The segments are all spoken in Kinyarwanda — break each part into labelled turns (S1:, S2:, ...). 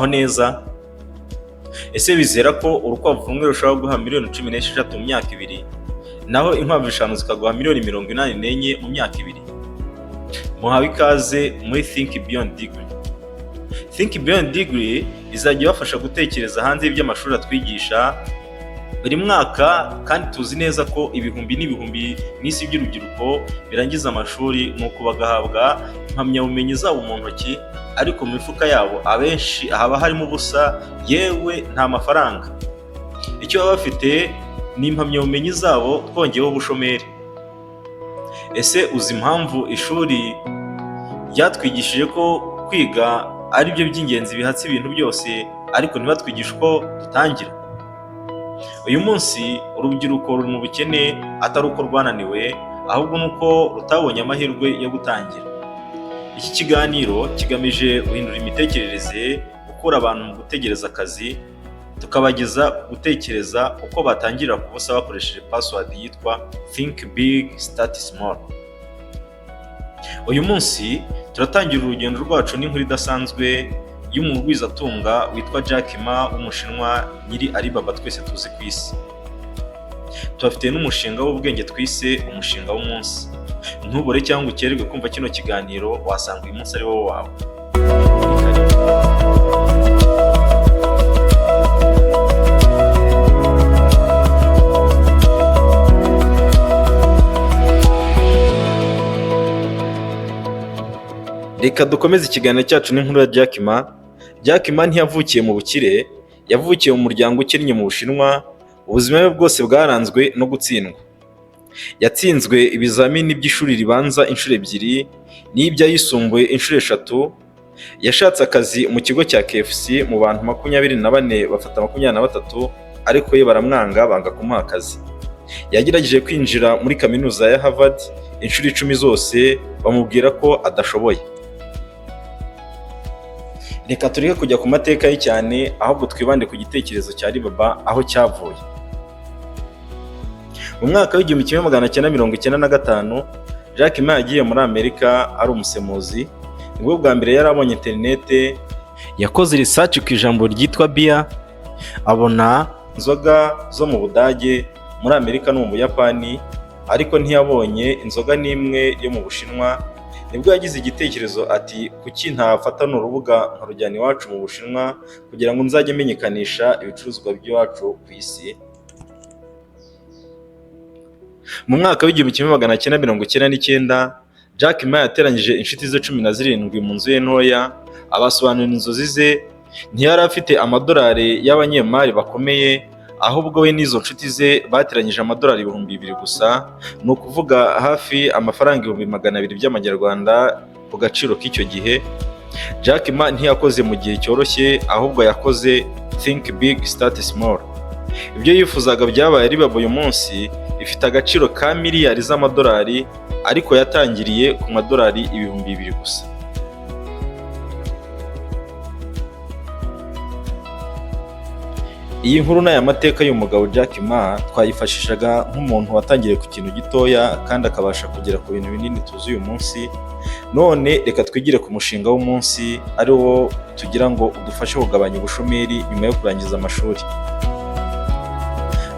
S1: neza? Ese bizera ko urukwavu rumwe rushobora guha miliyoni 16 mu myaka 2, naho inkwavu 5 zikaguha miliyoni 84 mu myaka 2? Muhawe ikaze muri Think Beyond Degree. Think Beyond Degree izajya ibafasha gutekereza hanze y'iby'amashuri atwigisha buri mwaka, kandi tuzi neza ko ibihumbi n'ibihumbi n'isi by'urubyiruko birangiza amashuri nuko bagahabwa impamyabumenyi zabo mu ntoki, ariko mu mifuka yabo abenshi haba harimo ubusa, yewe nta mafaranga. Icyo baba bafite ni impamyabumenyi zabo twongeyeho ubushomeri. Ese uzi impamvu ishuri ryatwigishije ko kwiga ari byo by'ingenzi bihatse ibintu byose, ariko ntibatwigishe uko dutangira? Uyu munsi urubyiruko ruri mu bukene atari uko rwananiwe, ahubwo nuko rutabonye amahirwe yo gutangira. Iki kiganiro kigamije guhindura imitekerereze, gukura abantu mu gutegereza akazi, tukabageza gutekereza uko batangirira ku busa bakoresheje password yitwa Think Big Start Small. Uyu munsi turatangira urugendo rwacu n'inkuru idasanzwe y'umugwizatunga witwa Jack Ma w'Umushinwa nyiri Alibaba twese tuzi ku isi. Tubafite n'umushinga w'ubwenge twise umushinga w'umunsi. Ntubure cyangwa ukererwe kumva kino kiganiro, wasanga uyu munsi ari wowe wawe. Reka dukomeze ikiganiro cyacu n'inkuru ya Jack Ma. Jack Ma ntiyavukiye mu bukire, yavukiye mu muryango ukennye mu Bushinwa. Ubuzima bwe bwose bwaranzwe no gutsindwa. Yatsinzwe ibizamini by'ishuri ribanza inshuro 2 n'iby'ayisumbuye inshuro 3. Yashatse akazi mu kigo cya KFC mu bantu 24 bafata 23, ariko ye baramwanga banga kumuha akazi. Yagerageje kwinjira muri kaminuza ya Harvard inshuro 10 zose, bamubwira ko adashoboye. Reka tureke kujya ku mateka ye cyane, ahubwo twibande ku gitekerezo cya Alibaba aho cyavuye. Mu mwaka w'igihumbi 1995, Jack Ma yagiye muri Amerika ari umusemuzi. Nibwo bwa mbere yari abonye interinete. Yakoze research ku ijambo ryitwa beer, abona inzoga zo mu Budage, muri Amerika no mu Buyapani, ariko ntiyabonye inzoga n'imwe yo mu Bushinwa. Nibwo yagize igitekerezo ati, kuki ntafata n'urubuga nkarujyana iwacu mu Bushinwa kugira ngo nzajye menyekanisha ibicuruzwa by'iwacu ku isi. Mu mwaka w'igihumbi 1999, Jack Ma yateranyije inshuti ze 17 mu nzu ye ntoya, abasobanurira inzozi ze. Ntiyari afite amadolari y'abanyemari bakomeye, ahubwo we n'izo nshuti ze bateranyije amadolari 2,000 gusa, ni ukuvuga hafi amafaranga 200,000 by'amanyarwanda ku gaciro k'icyo gihe. Jack Ma ntiyakoze mu gihe cyoroshye, ahubwo yakoze Think Big Start Small. Ibyo yifuzaga byabaye Alibaba uyu munsi ifite agaciro ka miliyari z'amadolari, ariko yatangiriye ku madolari 2,000 gusa. Iyi nkuru n'aya mateka y'umugabo Jack Ma twayifashishaga nk'umuntu watangiriye ku kintu gitoya kandi akabasha kugera ku bintu binini tuzi uyu munsi. None reka twigire ku mushinga w'umunsi, ari wo tugira ngo udufashe kugabanya ubushomeri nyuma yo kurangiza amashuri.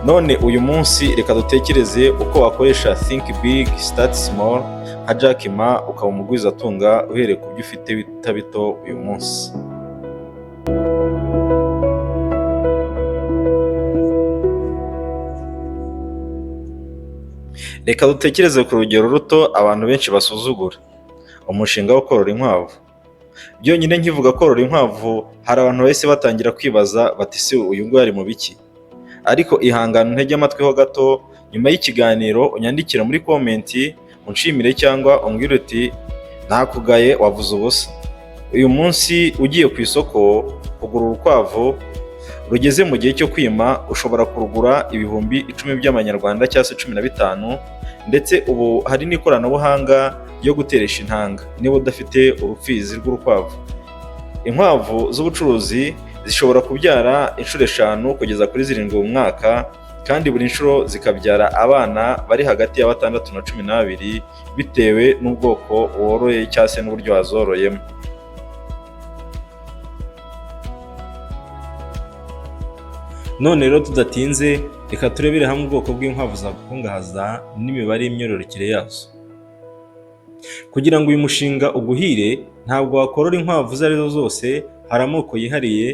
S1: None uyu munsi reka dutekereze uko wakoresha Think Big Start Small nka Jack Ma ukaba umugwizatunga uhereye ku byo ufite bito uyu munsi. Reka dutekereze ku rugero ruto abantu benshi basuzugura, umushinga wo korora inkwavu. Byonyine nkivuga korora inkwavu, hari abantu bahise batangira kwibaza bati se uyu nguyu ari mu biki? Ariko ihangana ntege amatwi ho gato, nyuma y'ikiganiro unyandikira muri komenti unshimire cyangwa umbwire uti ntakugaye wavuze ubusa. Uyu munsi ugiye ku isoko kugura urukwavu rugeze mu gihe cyo kwima, ushobora kurugura ibihumbi 10 by'amanyarwanda cyangwa se 15, ndetse ubu hari n'ikoranabuhanga ryo guteresha intanga niba udafite urupfizi rw'urukwavu. Inkwavu z'ubucuruzi zishobora kubyara inshuro 5 kugeza kuri 7 mu mwaka, kandi buri nshuro zikabyara abana bari hagati ya 6 na 12 bitewe n'ubwoko woroye cyangwa se n'uburyo wazoroyemo. None rero tudatinze, reka turebere hamwe ubwoko bw'inkwavu zagukungahaza n'imibare y'imyororokere yazo. Kugira ngo uyu mushinga uguhire, ntabwo wakorora inkwavu izo arizo zose. Hari amoko yihariye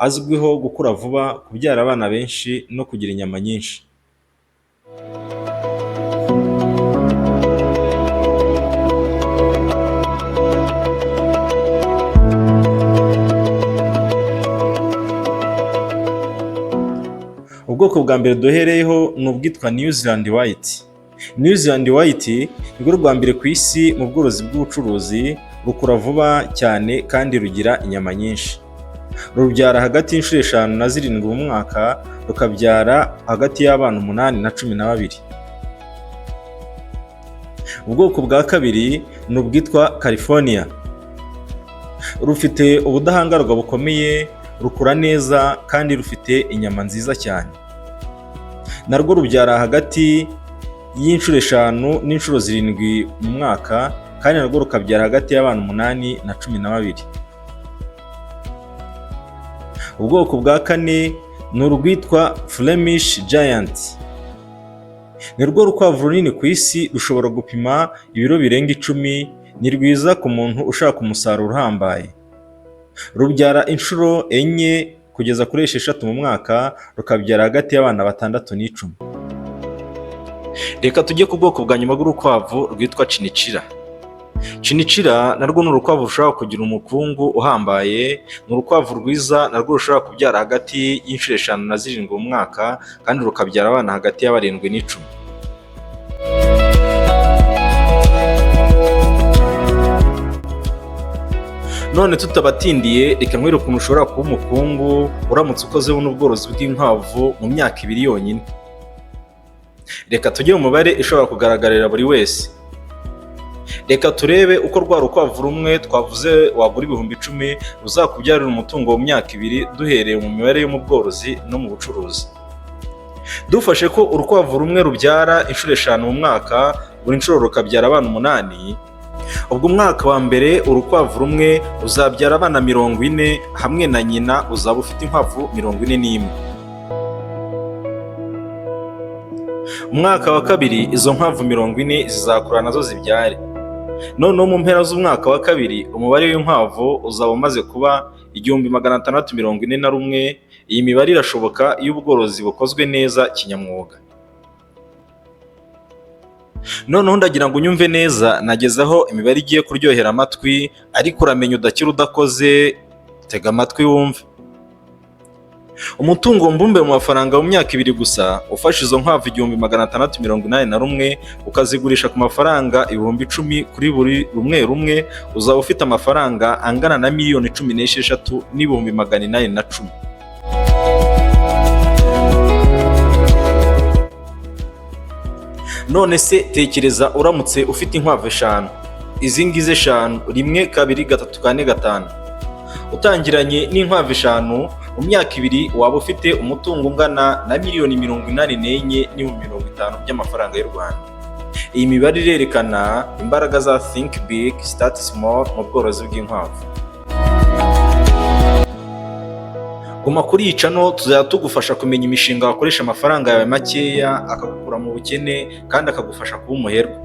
S1: azwiho gukura vuba, kubyara abana benshi no kugira inyama nyinshi. Ubwoko bwa mbere duhereyeho ni ubwitwa New Zealand White. New Zealand White nirwo rwa mbere ku isi mu bworozi bw'ubucuruzi, rukura vuba cyane kandi rugira inyama nyinshi. Rubyara hagati y'inshuro 5 na 7 mu mwaka, rukabyara hagati y'abana 8 na 12. Ubwoko bwa kabiri ni ubwitwa California. Rufite ubudahangarwa bukomeye, rukura neza kandi rufite inyama nziza cyane. Narwo rubyara hagati y'inshuro 5 n'inshuro 7 mu mwaka, kandi narwo rukabyara hagati y'abana 8 na 12. Ubwoko bwa kane ni urwitwa Flemish Giant. Nirwo rukwavu runini ku isi, rushobora gupima ibiro birenga 10. Ni rwiza ku muntu ushaka umusaruro uhambaye. Rubyara inshuro 4 kugeza kuri 6 mu mwaka, rukabyara hagati y'abana 6 n'icumi. Reka tujye ku bwoko bwa nyuma bw'urukwavu rwitwa Chinchilla. Chinchilla narwo ni urukwavu rushobora kugira umukungu uhambaye. Ni urukwavu rwiza, narwo rushobora kubyara hagati y'inshuro 5 na 7 mu mwaka, kandi rukabyara abana hagati y'7 n'icumi. None tutabatindiye, reka nkwereke ukuntu ushobora kuba umukungu uramutse ukoze buno ubworozi bw'inkwavu mu myaka 2 yonyine. Reka tujye mu mubare ishobora kugaragarira buri wese. Reka turebe uko rwa rukwavu rumwe twavuze wagura ibihumbi 10 ruzakubyarira umutungo mu myaka 2, duhereye mu mibare yo mu bworozi no mu bucuruzi. Dufashe ko urukwavu rumwe rubyara inshuro 5 mu mwaka, buri nshuro rukabyara abana 8. Ubwo umwaka wa mbere urukwavu rumwe ruzabyara abana 40, hamwe na nyina uzaba ufite inkwavu 41. Umwaka wa kabiri izo nkwavu 40 zizakura nazo zibyare. Noneho mu mpera z'umwaka wa kabiri umubare w'inkwavu uzaba umaze kuba 1641. Iyi mibare irashoboka iyo ubworozi bukozwe neza kinyamwuga. Noneho ndagira ngo unyumve neza, nagezaho imibare igiye kuryohera amatwi, ariko uramenye udakira udakoze. Tega amatwi wumve. Umutungo mbumbe mu mafaranga mu myaka 2 gusa, ufashe izo nkwavu 1681 ukazigurisha ku mafaranga 10,000 kuri buri rumwe, uzaba ufite amafaranga angana na miliyoni 16 n'ibihumbi 810. None se tekereza uramutse ufite inkwavu 5. Izi ngize 5, 1, 2, 3, 4, 5. Utangiranye n'inkwavu 5, mu myaka 2 waba ufite umutungo ungana na miliyoni 84 n'ibihumbi 50 by'amafaranga y'u Rwanda. Iyi mibare irerekana imbaraga za Think Big Start Small mu bworozi bw'inkwavu. Guma kuri iyi channel, tuzajya tugufasha kumenya imishinga wakoresha amafaranga yawe makeya akagukura mu bukene kandi akagufasha kuba umuherwe.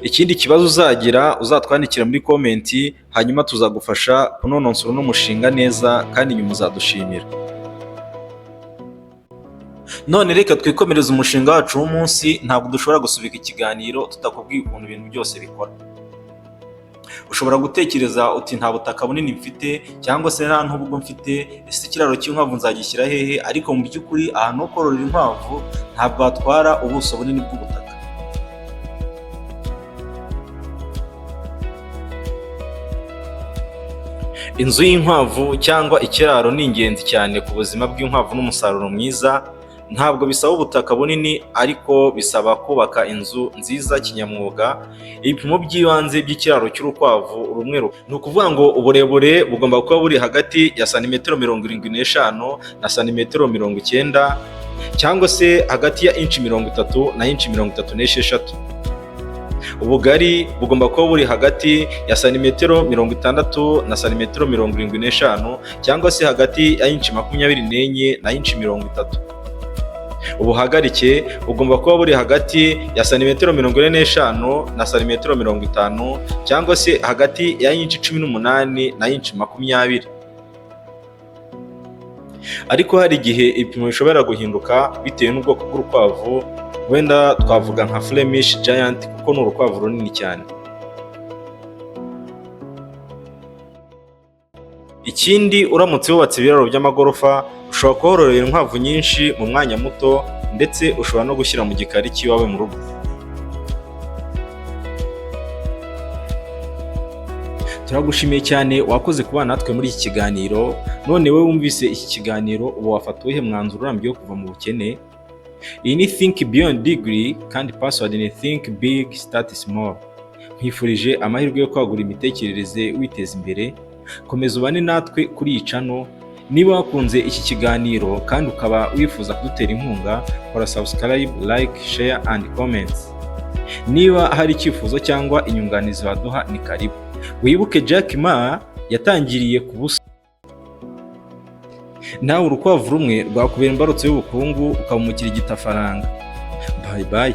S1: Ikindi kibazo uzagira uzatwandikira muri komenti, hanyuma tuzagufasha kunononsora uno mushinga neza kandi nyuma uzadushimira. None reka twikomereze umushinga wacu w'umunsi. Ntabwo dushobora gusubika ikiganiro tutakubwiye ukuntu ibintu byose bikora. Ushobora gutekereza uti nta butaka bunini mfite, cyangwa se nta n'ubwo mfite, ese ikiraro cy'inkwavu nzagishyira hehe? Ariko mu by'ukuri ahantu ho kororera inkwavu ntabwo hatwara ubuso bunini bw'ubutaka. Inzu y'inkwavu cyangwa ikiraro ni ingenzi cyane ku buzima bw'inkwavu n'umusaruro mwiza. Ntabwo bisaba ubutaka bunini, ariko bisaba kubaka inzu nziza kinyamwuga. Ibipimo by'ibanze by'ikiraro cy'urukwavu rumwe ni ukuvuga ngo uburebure bugomba kuba buri hagati ya santimetero 75 na santimetero 90, cyangwa se hagati ya inci 30 na inci 36. Ubugari bugomba kuba buri hagati ya santimetero 60 na santimetero 75 cyangwa se hagati ya inci 24 na inci 30. Ubuhagarike bugomba kuba buri hagati ya santimetero 45 na santimetero 50 cyangwa se hagati ya inci 18 na inci 20. Ariko hari igihe ibipimo bishobora guhinduka bitewe n'ubwoko bw'urukwavu, wenda twavuga nka Flemish Giant kuko ni urukwavu runini cyane. Ikindi, uramutse wubatse ibiraro by'amagorofa ushobora kororera inkwavu nyinshi mu mwanya muto, ndetse ushobora no gushyira mu gikari cy'iwawe mu rugo. Turagushimiye cyane wakoze kubana natwe muri iki kiganiro. None we wumvise iki kiganiro ubu wafata uwuhe mwanzuro urambye wo kuva mu bukene? Iyi ni Think Beyond Degree kandi password ni Think Big Start Small. Nkwifurije amahirwe yo kwagura imitekerereze witeza imbere. Komeza ubane natwe kuri iyi channel. Niba wakunze iki kiganiro kandi ukaba wifuza kudutera inkunga, kora subscribe, like, share and comments. Niba hari icyifuzo cyangwa inyunganizi waduha ni karibu. Wibuke Jack Ma yatangiriye ku busa. Nawe urukwavu rumwe rwakubera imbarutso y'ubukungu ukaba umukirigita faranga. Bye bye.